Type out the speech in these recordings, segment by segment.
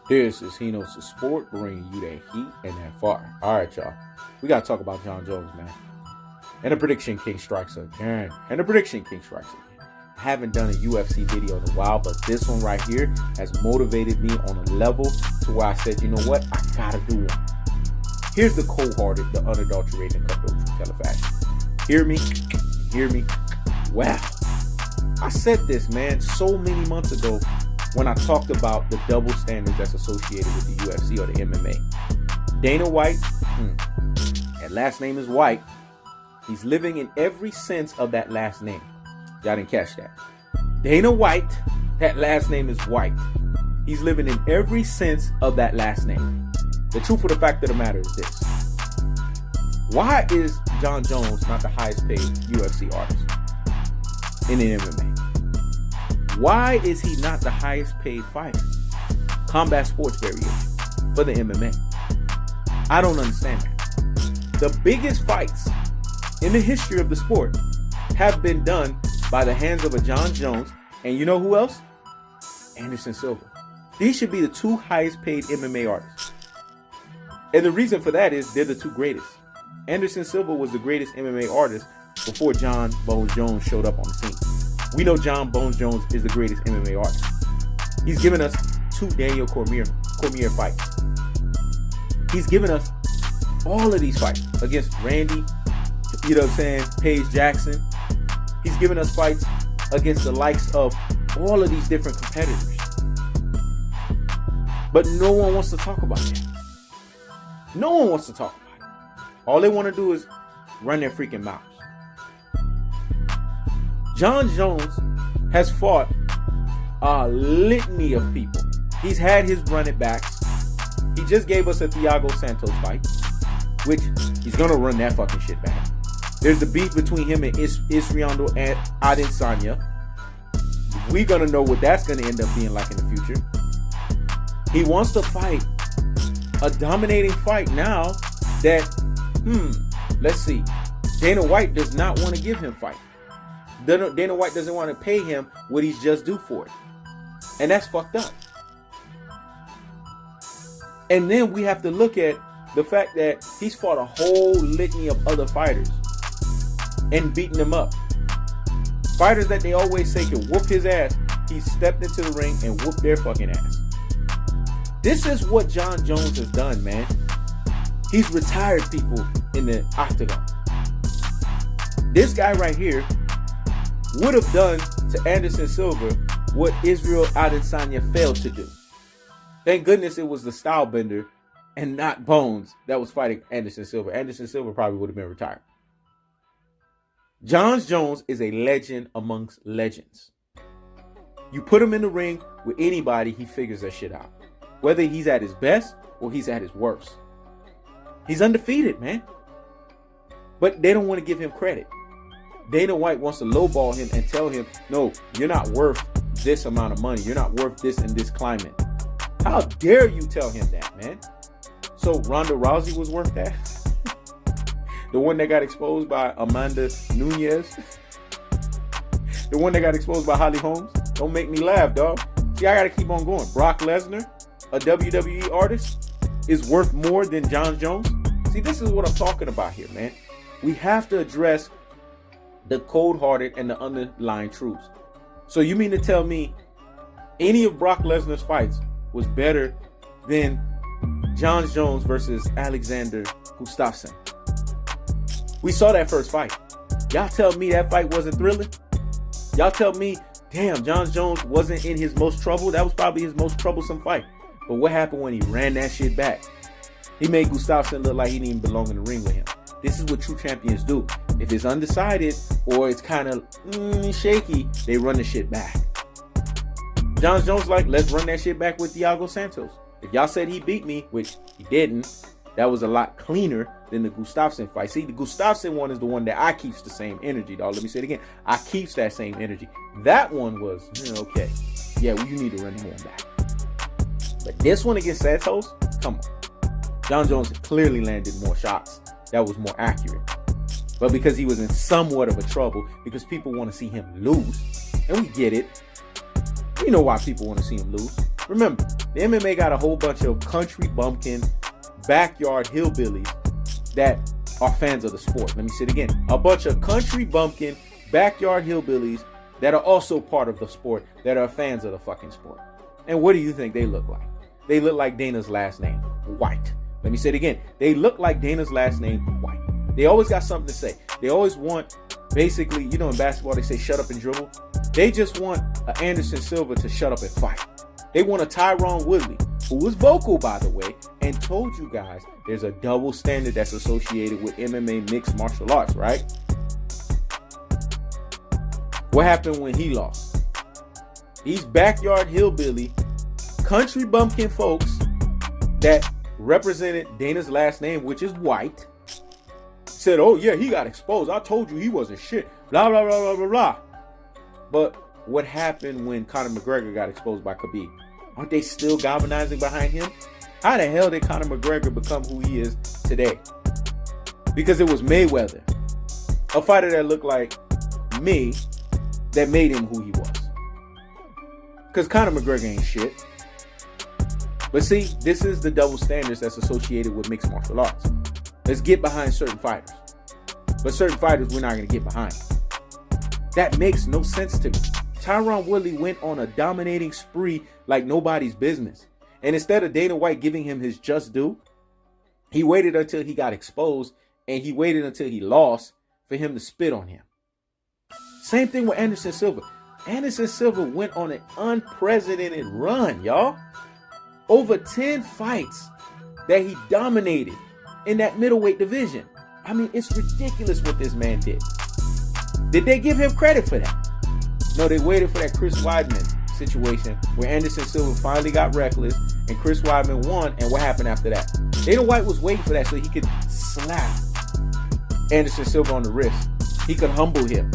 This is Hino's the Sport, bringing you that heat and that fire. All right, y'all. We got to talk about Jon Jones, man. And the Prediction King strikes again. I haven't done a UFC video in a while, but this one right here has motivated me on a level to where I said, you know what? I got to do one. Here's the cold-hearted, the unadulterated, and cutthroat truth teller fashion. Hear me? Wow. I said this, man, so many months ago when I talked about the double standards that's associated with the UFC or the MMA. Dana White, that last name is White. He's living in every sense of that last name. Y'all didn't catch that. Dana White, that last name is White. He's living in every sense of that last name. The truth of the fact of the matter is this. Why is Jon Jones not the highest paid UFC artist in the MMA? Why is he not the highest paid fighter? Combat sports variation for the MMA. I don't understand that. The biggest fights in the history of the sport have been done by the hands of a Jon Jones, and you know who else? Anderson Silva. These should be the two highest paid MMA artists. And the reason for that is they're the two greatest. Anderson Silva was the greatest MMA artist before Jon Bones Jones showed up on the scene. We know Jon Bones Jones is the greatest MMA artist. He's given us two Daniel Cormier fights. He's given us all of these fights against Randy, you know what I'm saying, Paige Jackson. He's given us fights against the likes of all of these different competitors. But no one wants to talk about that. No one wants to talk about it. All they want to do is run their freaking mouths. Jon Jones has fought a litany of people. He's had his run it backs. He just gave us a Thiago Santos fight, which he's going to run that fucking shit back. There's the beef between him and Isrando and Adesanya. We're going to know what that's going to end up being like in the future. He wants to fight a dominating fight now that, let's see. Dana White does not want to give him fight. Dana White doesn't want to pay him what he's just due for it. And that's fucked up. And then we have to look at the fact that he's fought a whole litany of other fighters and beaten them up. Fighters that they always say can whoop his ass, he stepped into the ring and whooped their fucking ass. This is what Jon Jones has done, man. He's retired people in the octagon. This guy right here would have done to Anderson Silva what Israel Adesanya failed to do. Thank goodness it was the style bender and not Bones that was fighting Anderson Silva. Anderson Silva probably would have been retired. Jon Jones is a legend amongst legends. You put him in the ring with anybody, he figures that shit out. Whether he's at his best or he's at his worst. He's undefeated, man. But they don't want to give him credit. Dana White wants to lowball him and tell him, no, you're not worth this amount of money. You're not worth this in this climate. How dare you tell him that, man? So Ronda Rousey was worth that? The one that got exposed by Amanda Nunes? The one that got exposed by Holly Holmes? Don't make me laugh, dog. See, I got to keep on going. Brock Lesnar, a WWE artist, is worth more than Jon Jones? See, this is what I'm talking about here, man. We have to address the cold-hearted and the underlying truths. So you mean to tell me any of Brock Lesnar's fights was better than Jon Jones versus Alexander Gustafsson? We saw that first fight. Y'all tell me that fight wasn't thrilling? Y'all tell me, damn, Jon Jones wasn't in his most trouble? That was probably his most troublesome fight. But what happened when he ran that shit back? He made Gustafsson look like he didn't even belong in the ring with him. This is what true champions do. If it's undecided or it's kind of shaky, they run the shit back. Jon Jones like, let's run that shit back with Thiago Santos. If y'all said he beat me, which he didn't, that was a lot cleaner than the Gustafsson fight. See, the Gustafsson one is the one that I keeps the same energy, dog. Let me say it again. I keeps that same energy. That one was, okay. Yeah, well, you need to run him on back. But this one against Santos, come on. Jon Jones clearly landed more shots. That was more accurate. But because he was in somewhat of a trouble, because people want to see him lose, and we get it. We know why people want to see him lose. Remember, the MMA got a whole bunch of country bumpkin, backyard hillbillies that are fans of the sport. Let me say it again. A bunch of country bumpkin, backyard hillbillies that are also part of the sport, that are fans of the fucking sport. And what do you think they look like? They look like Dana's last name, White. Let me say it again. They look like Dana's last name, White. They always got something to say. They always want, basically, you know, in basketball, they say shut up and dribble. They just want an Anderson Silva to shut up and fight. They want a Tyron Woodley, who was vocal, by the way, and told you guys there's a double standard that's associated with MMA mixed martial arts, right? What happened when he lost? These backyard hillbilly, country bumpkin folks that represented Dana's last name, which is White, said, oh yeah, he got exposed. I told you he wasn't shit. Blah, blah, blah, blah, blah, blah. But what happened when Conor McGregor got exposed by Khabib? Aren't they still galvanizing behind him? How the hell did Conor McGregor become who he is today? Because it was Mayweather, a fighter that looked like me, that made him who he was. Because Conor McGregor ain't shit. But see, this is the double standards that's associated with mixed martial arts. Let's get behind certain fighters. But certain fighters we're not going to get behind. That makes no sense to me. Tyron Woodley went on a dominating spree like nobody's business. And instead of Dana White giving him his just due, he waited until he got exposed and he waited until he lost for him to spit on him. Same thing with Anderson Silva. Anderson Silva went on an unprecedented run, y'all. Over 10 fights that he dominated in that middleweight division. I mean, it's ridiculous what this man did. Did they give him credit for that? No, they waited for that Chris Weidman situation where Anderson Silva finally got reckless and Chris Weidman won. And what happened after that? Dana White was waiting for that so he could slap Anderson Silva on the wrist. He could humble him.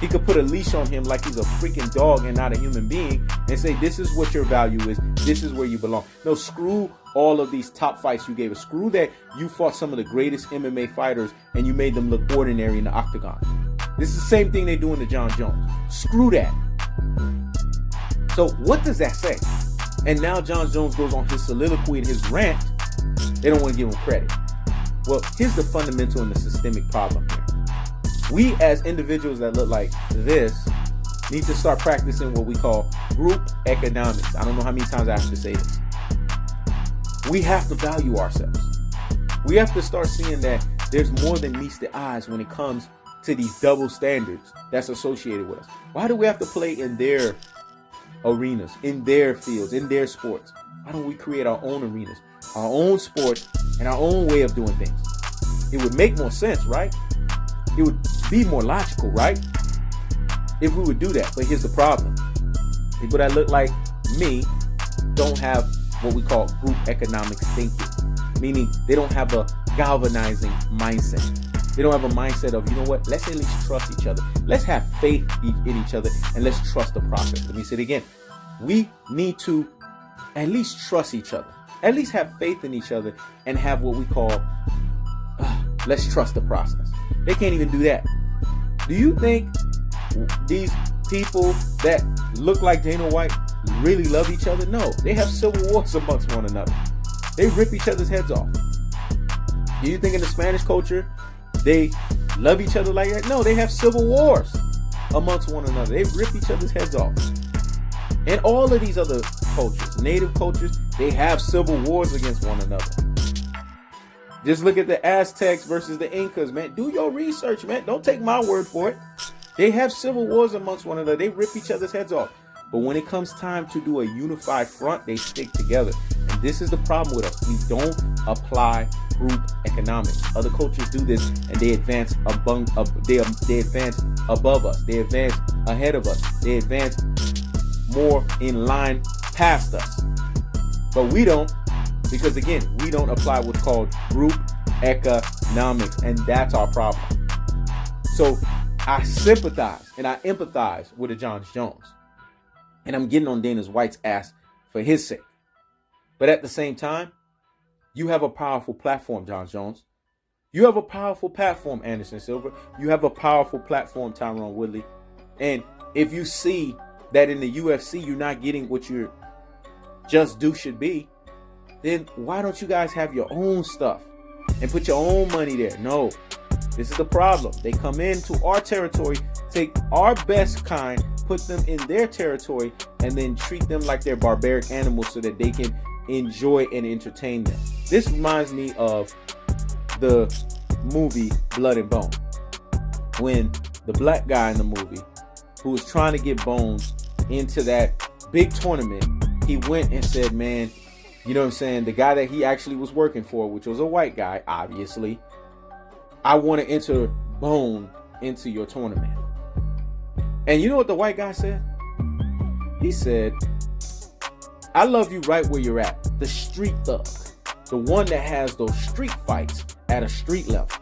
He could put a leash on him like he's a freaking dog and not a human being and say, this is what your value is. This is where you belong. No, screw all of these top fights you gave us. Screw that you fought some of the greatest MMA fighters and you made them look ordinary in the octagon. This is the same thing they're doing to Jon Jones. Screw that. So what does that say? And now Jon Jones goes on his soliloquy and his rant. They don't want to give him credit. Well, here's the fundamental and the systemic problem here. We as individuals that look like this need to start practicing what we call group economics. I don't know how many times I have to say this. We have to value ourselves. We have to start seeing that there's more than meets the eyes when it comes to these double standards that's associated with us. Why do we have to play in their arenas, in their fields, in their sports? Why don't we create our own arenas, our own sports, and our own way of doing things? It would make more sense, right? It would be more logical, right? If we would do that. But here's the problem. People that look like me don't have what we call group economics thinking. Meaning they don't have a galvanizing mindset. They don't have a mindset of, you know what, let's at least trust each other. Let's have faith in each other and let's trust the process. Let me say it again. We need to at least trust each other. At least have faith in each other and have what we call, let's trust the process. They can't even do that. Do you think these people that look like Dana White really love each other? No, they have civil wars amongst one another. They rip each other's heads off. Do you think in the Spanish culture they love each other like that? No, they have civil wars amongst one another. They rip each other's heads off. And all of these other cultures, native cultures, they have civil wars against one another. Just look at the Aztecs versus the Incas, man. Do your research, man. Don't take my word for it. They have civil wars amongst one another. They rip each other's heads off. But when it comes time to do a unified front, they stick together. And this is the problem with us. We don't apply group economics. Other cultures do this and they advance they advance above us. They advance ahead of us. They advance more in line past us. But we don't, because again, we don't apply what's called group economics. And that's our problem. So I sympathize and I empathize with a Jon Jones. And I'm getting on Dana White's ass for his sake. But at the same time, you have a powerful platform, Jon Jones. You have a powerful platform, Anderson Silva. You have a powerful platform, Tyron Woodley. And if you see that in the UFC, you're not getting what you're Just Do should be, then why don't you guys have your own stuff and put your own money there? No, this is the problem. They come into our territory, take our best kind, put them in their territory, and then treat them like they're barbaric animals so that they can enjoy and entertain them. This reminds me of the movie Blood and Bone, when the black guy in the movie who was trying to get Bones into that big tournament, he went and said, man, you know what I'm saying, the guy that he actually was working for, which was a white guy, obviously, I want to enter Bone into your tournament. And you know what the white guy said? He said, I love you right where you're at. The street thug. The one that has those street fights at a street level.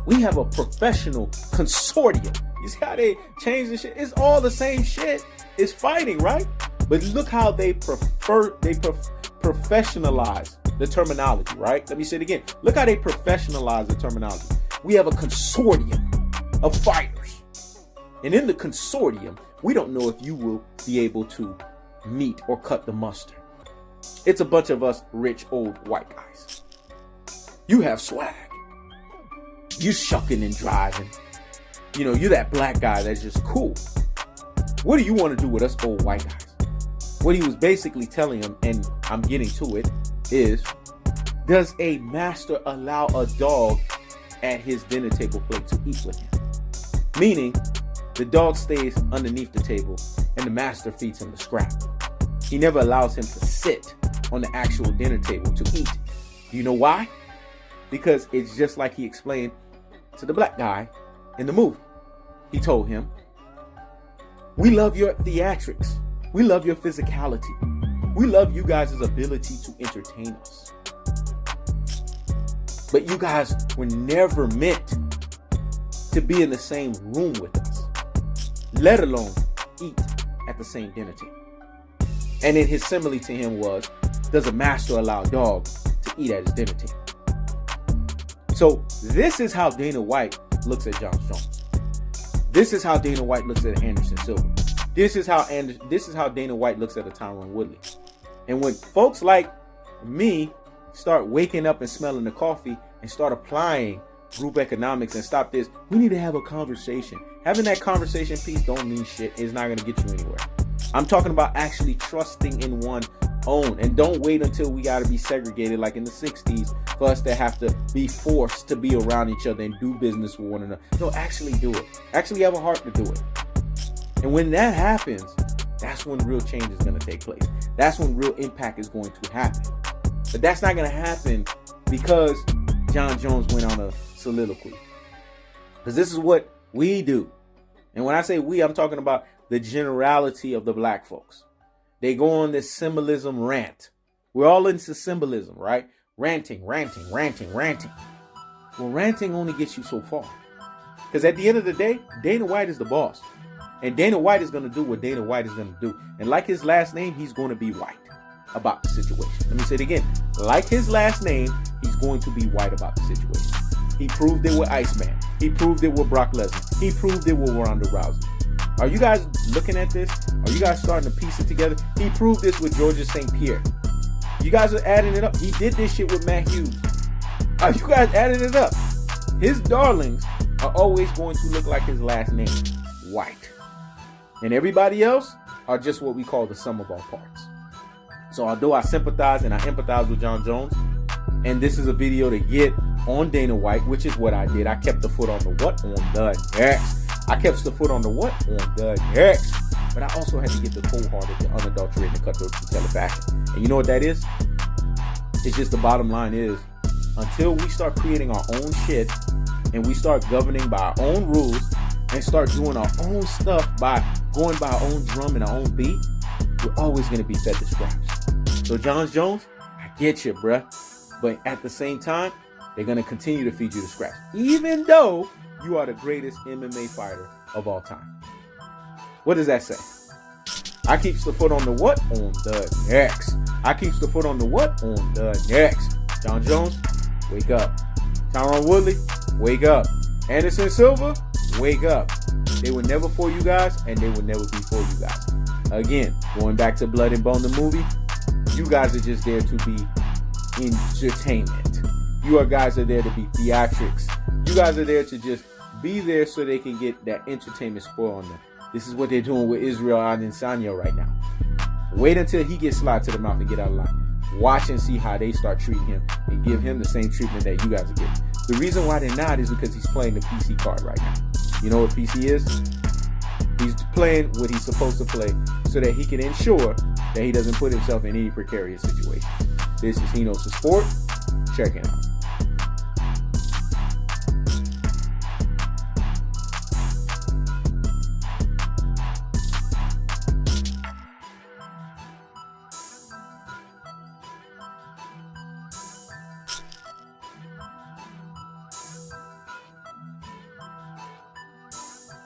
We have a professional consortium. You see how they change the shit? It's all the same shit. It's fighting, right? But look how they professionalize the terminology, right? Let me say it again. Look how they professionalize the terminology. We have a consortium of fighters. And in the consortium, we don't know if you will be able to meet or cut the mustard. It's a bunch of us rich old white guys. You have swag. You shucking and driving. You know, you're that black guy that's just cool. What do you want to do with us old white guys? What he was basically telling him, and I'm getting to it, is, does a master allow a dog at his dinner table plate to eat with him? Meaning, the dog stays underneath the table and the master feeds him the scrap. He never allows him to sit on the actual dinner table to eat. Do you know why? Because it's just like he explained to the black guy in the movie. He told him, we love your theatrics. We love your physicality. We love you guys' ability to entertain us. But you guys were never meant to be in the same room with us, let alone eat at the same dinner table. And then his simile to him was, does a master allow a dog to eat at his dinner table? So this is how Dana White looks at Jon Jones. This is how Dana White looks at Anderson Silva. This is how Dana White looks at a Tyron Woodley. And when folks like me start waking up and smelling the coffee and start applying group economics and stop this, we need to have a conversation. Having that conversation piece don't mean shit. It's not going to get you anywhere. I'm talking about actually trusting in one own. And don't wait until we got to be segregated like in the 60s for us to have to be forced to be around each other and do business with one another. No, actually do it. Actually have a heart to do it. And when that happens, that's when real change is going to take place. That's when real impact is going to happen. But that's not going to happen because Jon Jones went on a soliloquy. Because this is what we do. And when I say we, I'm talking about the generality of the black folks. They go on this symbolism rant. We're all into symbolism, right? Ranting. Well, ranting only gets you so far. Because at the end of the day, Dana White is the boss. And Dana White is going to do what Dana White is going to do. And like his last name, he's going to be right about the situation. Let me say it again. Like his last name, he's going to be right about the situation. He proved it with Iceman. He proved it with Brock Lesnar. He proved it with Ronda Rousey. Are you guys looking at this? Are you guys starting to piece it together? He proved this with Georges St. Pierre. You guys are adding it up. He did this shit with Matt Hughes. Are you guys adding it up? His darlings are always going to look like his last name, White. And everybody else are just what we call the sum of our parts. So although I sympathize and I empathize with Jon Jones, and this is a video to get on Dana White, which is what I did. I kept the foot on the what? On the X. I kept the foot on the what? On the X. But I also had to get the cold-hearted, the unadulterated, the cutthroat, the fashion. And you know what that is? It's just the bottom line is, until we start creating our own shit and we start governing by our own rules and start doing our own stuff by going by our own drum and our own beat, we're always going to be fed the scraps. So Jon Jones, I get you, bruh. But at the same time, they're going to continue to feed you the scraps, even though you are the greatest MMA fighter of all time. What does that say? I keeps the foot on the what? On the X. I keeps the foot on the what? On the X. Jon Jones, wake up. Tyron Woodley, wake up. Anderson Silva, wake up. They were never for you guys, and they will never be for you guys. Again, going back to Blood and Bone, the movie, you guys are just there to be entertainment. You guys are there to be theatrics. You guys are there to just be there so they can get that entertainment spoiled on them. This is what they're doing with Israel Adesanya right now. Wait until he gets slapped to the mouth and get out of line. Watch and see how they start treating him and give him the same treatment that you guys are getting. The reason why they're not is because he's playing the PC card right now. You know what PC is? He's playing what he's supposed to play so that he can ensure that he doesn't put himself in any precarious situation. This is He Knows the Sport. Check it out.